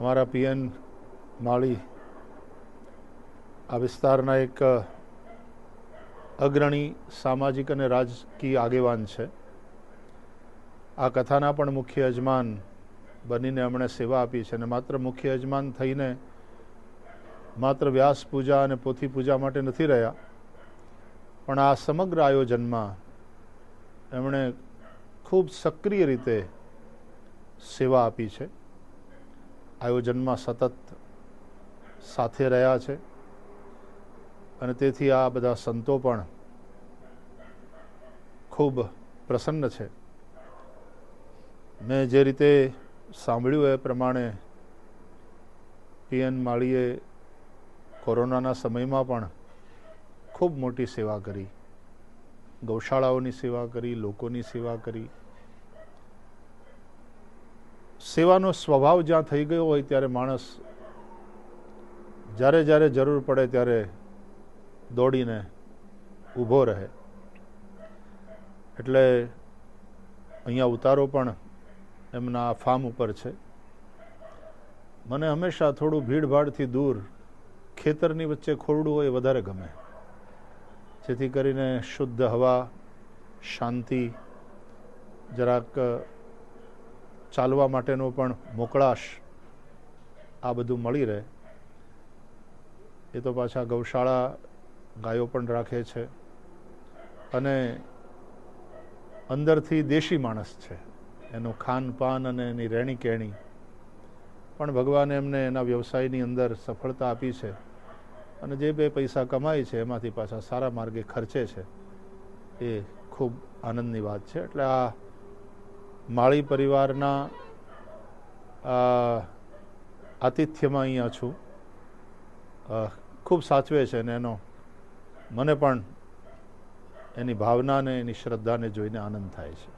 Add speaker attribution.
Speaker 1: અમારા પીએન માળી આ વિસ્તારના એક અગ્રણી સામાજિક અને રાજકીય આગેવાન છે. આ કથાના પણ મુખ્ય યજમાન બનીને એમણે સેવા આપી છે અને માત્ર મુખ્ય યજમાન થઈને માત્ર વ્યાસ પૂજા અને પોથી પૂજા માટે નથી રહ્યા, પણ આ સમગ્ર આયોજનમાં એમણે ખૂબ સક્રિય રીતે સેવા આપી છે. આયોજનમાં સતત સાથે રહ્યા છે અને તેથી આ બધા સંતો પણ ખૂબ પ્રસન્ન છે. મેં જે રીતે સાંભળ્યું એ પ્રમાણે પીએન માળીએ કોરોનાના સમયમાં પણ ખૂબ મોટી સેવા કરી, ગૌશાળાઓની સેવા કરી, લોકોની સેવા કરી. સેવાનો સ્વભાવ જ્યાં થઈ ગયો હોય ત્યારે માણસ જ્યારે જ્યારે જરૂર પડે ત્યારે દોડીને ઊભો રહે. એટલે અહીંયા ઉતારો પણ એમના ફાર્મ ઉપર છે. મને હંમેશા થોડું ભીડભાડથી દૂર ખેતરની વચ્ચે ખોરડું હોય વધારે ગમે, જેથી કરીને શુદ્ધ હવા, શાંતિ, જરાક ચાલવા માટેનો પણ મોકળાશ, આ બધું મળી રહે. એ તો પાછા ગૌશાળા ગાયો પણ રાખે છે અને અંદરથી દેશી માણસ છે. એનું ખાનપાન અને એની રહેણી કહેણી પણ ભગવાને એમને એના વ્યવસાયની અંદર સફળતા આપી છે અને જે બે પૈસા કમાય છે એમાંથી પાછા સારા માર્ગે ખર્ચે છે. એ ખૂબ આનંદની વાત છે. એટલે આ માળી પરિવારના આતિથ્યમાં અહીંયા છું. ખૂબ સાચવે છે અને એનો મને પણ એની ભાવનાને એની શ્રદ્ધાને જોઈને આનંદ થાય છે.